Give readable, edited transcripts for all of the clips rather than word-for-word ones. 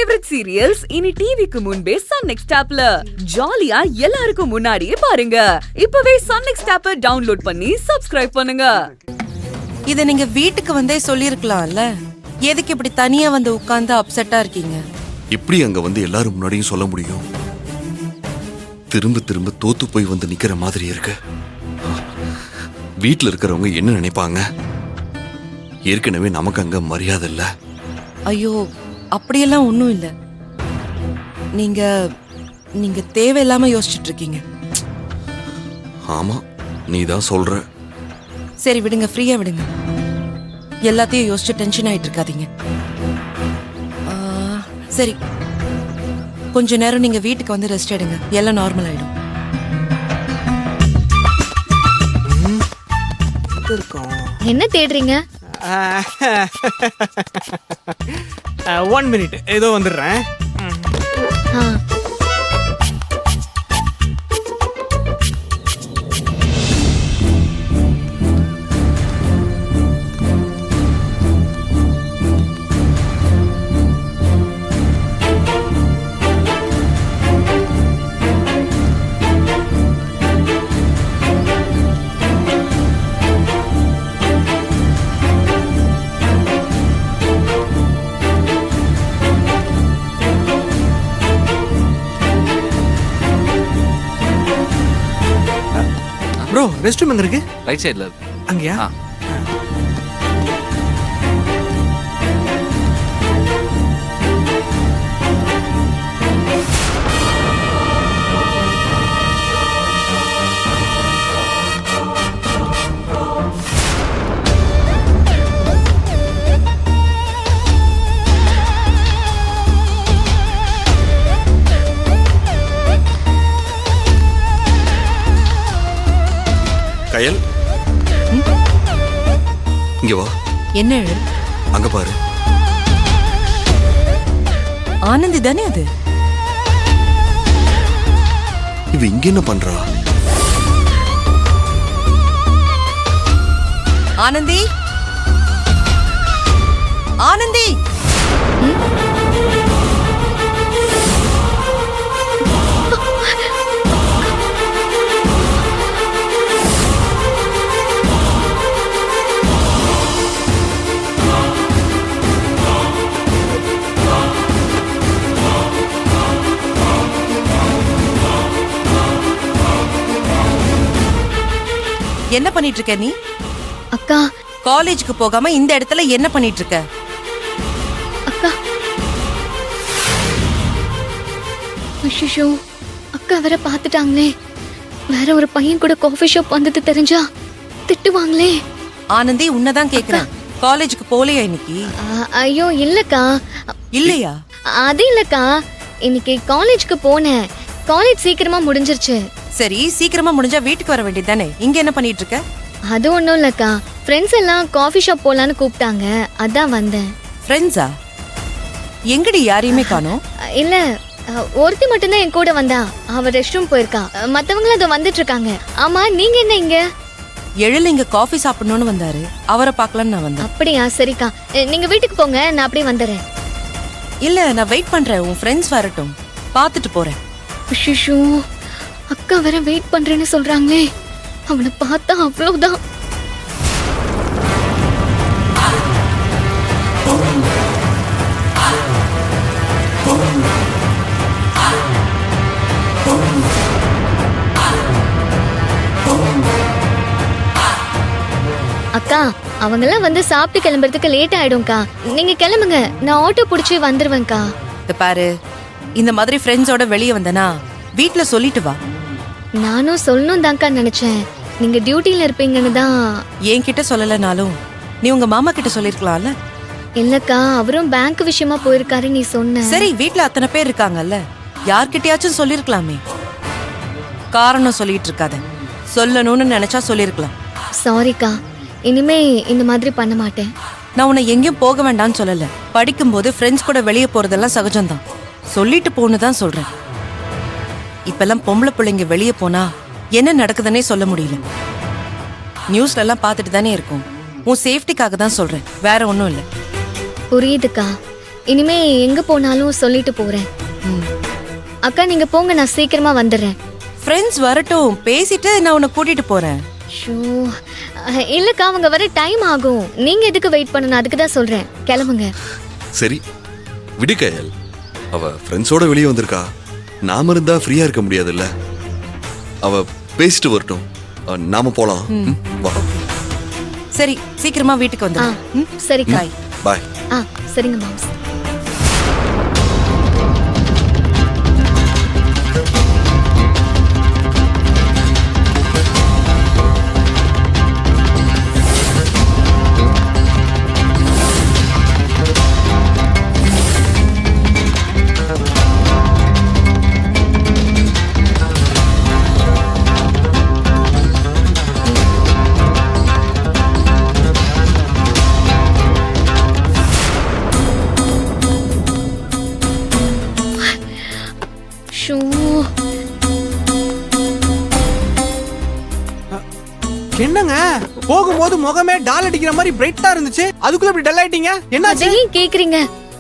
Favourite serials இனி டிவிக்கு முன்பே சன் நெக்ஸ்ட் ஆப்ல ஜாலியா எல்லாருக்கும் முன்னாடியே பாருங்க. இப்பவே சன் நெக்ஸ்ட் ஆப்பை டவுன்லோட் பண்ணி சப்ஸ்கிரைப் பண்ணுங்க. இத நீங்க வீட்டுக்கு வந்தே சொல்லிருக்கலாம்ல. எதுக்கு இப்படி தனியா வந்து உட்கார்ந்து அப்செட்டா இருக்கீங்க? எப்படி அங்க வந்து எல்லாரும் முன்னாடியும் சொல்ல முடியும்? திரும்ப திரும்ப தோத்து போய் வந்து நிக்கிற மாதிரி இருக்கு. வீட்டுல இருக்கிறவங்க என்ன நினைப்பாங்க? ஏற்கனவே நமக்கு அங்க மரியாதை இல்ல. ஐயோ, அப்படியெல்லாம் ஒண்ணும் இல்ல. நீங்க நீங்க தேவையில்லாம யோசிச்சுட்டு இருக்கீங்க. ஆமா, நீதான் சொல்ற. சரி விடுங்க, ஃப்ரீயா விடுங்க. எல்லாத்தையும் யோசிச்சு டென்ஷன் ஆயிட்டு இருக்காதீங்க. சரி, கொஞ்ச நேரம் நீங்க வீட்டுக்கு வந்து ரெஸ்ட் எடுங்க. எல்லாம் நார்மல் ஆயிடும். என்ன தேடுறீங்க? 1 minute, ஏதோ வந்துடுறேன். ப்ரோ, ரெஸ்ட் ரூம் எங்க இருக்கு? ரைட் சைடுல. அங்கயா? கயல், இங்க வா. என்ன? அங்க பாரு. ஆனந்தி தானே அது? இவ இங்க என்ன பண்றா? ஆனந்தி, ஆனந்தி. என்ன பண்ணிட்டு இருக்க நீ? அக்கா, காலேஜுக்கு போகாம இந்த இடத்துல என்ன பண்ணிட்டு இருக்க? அக்கா. ஐயோ, அக்கா வேற பாத்துட்டாங்களே. வேற ஒரு பையன் கூட காஃபி ஷாப் வந்தது தெரிஞ்சா திட்டுவாங்களே. ஆனந்தி, உன்னதான் கேக்குறேன். காலேஜுக்கு போலையா இன்னைக்கு? ஐயோ இல்லக்கா. இல்லையா? அது இல்லக்கா, இன்னைக்கு காலேஜுக்கு போனேன். காலேஜ் சீக்கிரமா முடிஞ்சிருச்சு. சரி, சீக்கிரமா முடிஞ்சா வீட்டுக்கு வர வேண்டியது தானே. இங்க என்ன பண்ணிட்டு இருக்க? அது ஒண்ணும் இல்லக்கா, ஃப்ரெண்ட்ஸ் எல்லாம் காஃபி ஷாப் போலான்னு கூப்பிட்டாங்க, அதான் வந்தேன். ஃப்ரெண்ட்ஸா? எங்கடி யாரையுமே காணோம்? இல்ல, ஒருத்தி மட்டும்தான் என் கூட வந்தா. அவ ரெஸ்ட் ரூம் போயிருக்கா. மத்தவங்களும் அதோ வந்துட்டு இருக்காங்க. ஆமா, நீங்க என்ன இங்க? எழில் இங்க காஃபி சாப்பிடணும்னு வந்தாரு. அவரை பார்க்கலான்னு நான் வந்தேன். அப்படியா? சரிக்கா, நீங்க வீட்டுக்கு போங்க, நான் அப்படியே வந்துடுறேன். இல்ல, நான் வெயிட் பண்றேன். உன் ஃப்ரெண்ட்ஸ் வரட்டும், பார்த்துட்டு போறேன். ஐயோ, அக்கா வேற வெயிட் பண்றேன்னு சொல்றாங்களே. அவனை பார்த்தா அவ்வளவுதான். அக்கா, அவங்கெல்லாம் வந்து சாப்பிட்டு கிளம்புறதுக்கு லேட் ஆயிடும்க்கா. நீங்க கிளம்புங்க, நான் ஆட்டோ புடிச்சு வந்துருவேன்க்கா. இத பாரு, இந்த மாதிரி ஃப்ரெண்ட்ஸோட வெளியே வந்தனா வீட்ல சொல்லிட்டு வா. நானும் சொல்லணும் தான்க்கா நினைச்சேன். நீங்க டியூட்டில இருப்பீங்கன்னு தான். என்கிட்ட சொல்லலனாலும் நீ உங்க மாமா கிட்ட சொல்லிருக்கலாம்ல. இல்லக்கா, அவரும் பேங்க் விஷயமா போயிருக்காரு நீ சொன்ன. சரி, வீட்ல அத்தனை பேர் இருக்காங்கல்ல, யார்கிட்டயாச்சும் சொல்லிருக்கலாமே. காரணம் சொல்லிட்டு இருக்காத. சொல்லணும்னு நினைச்சா சொல்லிருக்கலாம். சாரிக்கா, இனிமே இந்த மாதிரி பண்ண மாட்டேன். நான் உன்னை எங்கேயும் போக வேண்டாம்னு சொல்லல. படிக்கும்போது ஃப்ரெண்ட்ஸ் கூட வெளியே போறதெல்லாம் சகஜம்தான். சொல்லிட்டு போன்னு சொல்றேன். இப்பெல்லாம் பொம்பளை பிள்ளைங்க வெளியே போனா என்ன நடக்குதுன்னே சொல்ல முடியல. நியூஸ்ல எல்லாம் பார்த்துட்டு தானே இருக்கும். உன் சேஃப்டிக்காக தான் சொல்றேன், வேற ஒன்றும் இல்லை. புரியுதுக்கா, இனிமே எங்க போனாலும் சொல்லிட்டு போறேன். அக்கா நீங்க போங்க, நான் சீக்கிரமா வந்துடுறேன். ஃப்ரெண்ட்ஸ் வரட்டும், பேசிட்டு நான் உன்னை கூட்டிட்டு போறேன். ஷோ, இல்லக்கா அவங்க வர டைம் ஆகும். நீங்க எதுக்கு வெயிட் பண்ணணும்? அதுக்கு தான் சொல்றேன். கிளம்புங்க. சரி விடு கயல், அவ ஃப்ரெண்ட்ஸோட வெளியே வந்திருக்கா. நாம இருந்தா ஃப்ரீயா இருக்க முடியாதுல்ல. அவ பேசிட்டு வரட்டும், நாம போலாம். வா. சரி, சீக்கிரமா வீட்டுக்கு ஆ, வந்துடு. சரிக்கா. பாய். ஆ, சரிங்க மாம்ஸ். ஷோ, என்னங்க போகும்போது முகமே டால் அடிக்கிற மாதிரி பிரைட்டா இருந்துச்சு, அதுக்குள்ள இப்படி டல் ஆயிட்டீங்க, என்னாச்சு? அதையும் கேக்குறீங்க?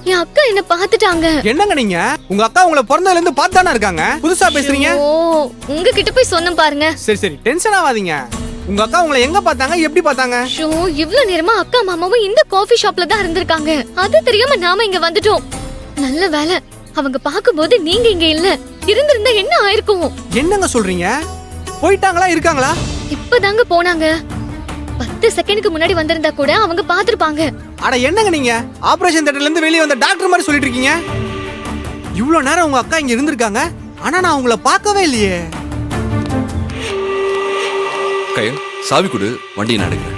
என் அக்கா என்ன பாத்துட்டாங்க. என்னங்க நீங்க, உங்க அக்கா உங்களை பிறந்ததுல இருந்து பார்த்து தானே இருக்காங்க, புதுசா பேசுறீங்க? ஓ, உங்ககிட்ட போய் சொன்னேன் பாருங்க. சரி சரி, டென்ஷன் ஆகாதீங்க. உங்க அக்கா உங்களை எங்க பார்த்தாங்க, எப்படி பார்த்தாங்க? ஷோ, இவ்ளோ நேரமா அக்கா மாமாவும் இந்த காஃபி ஷாப்ல தான் இருந்திருக்காங்க. அது தெரியாம நாம இங்க வந்துட்டோம். நல்ல வேலை, அவங்க பாக்கும்போது நீங்க இங்க இல்ல. இருந்திருந்தா என்ன ஆயிருக்கும்? என்னங்க சொல்றீங்க? போயிட்டாங்களா, இருக்காங்களா? இப்பதாங்க போனாங்க. 10 செகண்டுக்கு முன்னாடி வந்திருந்தா கூட அவங்க பாத்துருப்பாங்க. அட என்னங்க நீங்க, ஆபரேஷன் தியேட்டர்ல இருந்து வெளியே வந்த டாக்டர் மாதிரி சொல்லிட்டு இருக்கீங்க. இவ்வளவு நேரம் உங்க அக்கா இங்க இருந்திருக்காங்க, ஆனா நான் உங்களை பார்க்கவே இல்லையே. கயல், சாவி கொடு, வண்டியை நடுங்க.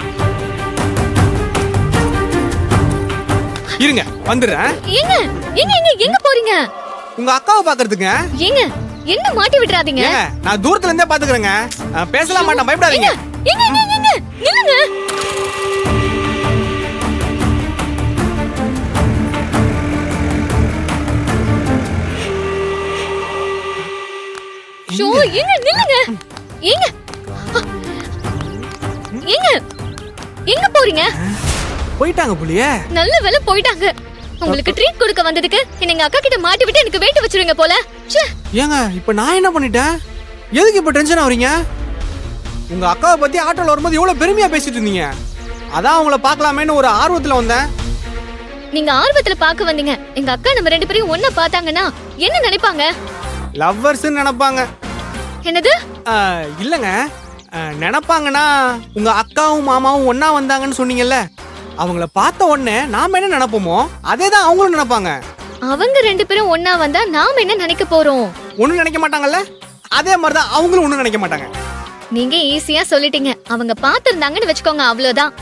இருங்க வந்துடுறேன். ஏங்க எங்க எங்க எங்க போறீங்க? உங்க அக்காவை பாக்குறதுங்க. ஏங்க என்ன மாட்டி விட்டுறாதீங்க. ஏங்க, நான் தூரத்துல இருந்தே பாத்துக்கிறேங்க. பேசலாம் மாட்டேன், பயப்படாதீங்க. ஏங்க ஏங்க ஏங்க ஏங்க நில்லுங்க. ஷோ, ஏங்க நில்லுங்க. ஏங்க ஏங்க எங்க போறீங்க? போயிட்டாங்க புள்ளியே. நல்ல வேளை போயிட்டாங்க. உங்களுக்கு ட்ரீட் கொடுக்க வந்ததுக்கு எங்க அக்கா கிட்ட மாட்டி விட்டு எனக்கு வெயிட் வச்சிருவீங்க போல. ச்சே. ஏங்க இப்ப நான் என்ன பண்ணிட்டேன்? எதுக்கு இப்ப டென்ஷன் ஆவறீங்க? உங்க அக்காவை பத்தி ஆட்டோல வரும்போது எவ்வளவு பெருமையா பேசிட்டு இருந்தீங்க, அதான் உங்களை பார்க்கலாமேன்னு ஒரு ஆர்வத்துல வந்தேன். நீங்க ஆர்வத்துல பாக்க வந்தீங்க. எங்க அக்கா நம்ம 2 பேரையும் ஒண்ணா பார்த்தாங்கன்னா என்ன நினைப்பாங்க? லவ்வர்ஸ் நினைப்பாங்க. என்னது? இல்லங்க, நினைப்பாங்கன்னா உங்க அக்காவும் மாமாவும் ஒண்ணா வந்தாங்கன்னு சொன்னீங்கல்ல, அவங்கள பார்த்த உடனே நாம என்ன நினைப்போமோ அதே தான் அவங்களும் நினைப்பாங்க. அவங்க 2 பேரும் ஒண்ணா வந்தா நாம என்ன நினைக்க போறோம்? ஒண்ணும் நினைக்க மாட்டாங்கல்ல, அதே மாதிரிதான் அவங்களும் ஒண்ணும் நினைக்க மாட்டாங்க. நீங்க ஈஸியா சொல்லிட்டீங்க. அவங்க பாத்திருந்தாங்கன்னு வச்சுக்கோங்க, அவ்வளவுதான்.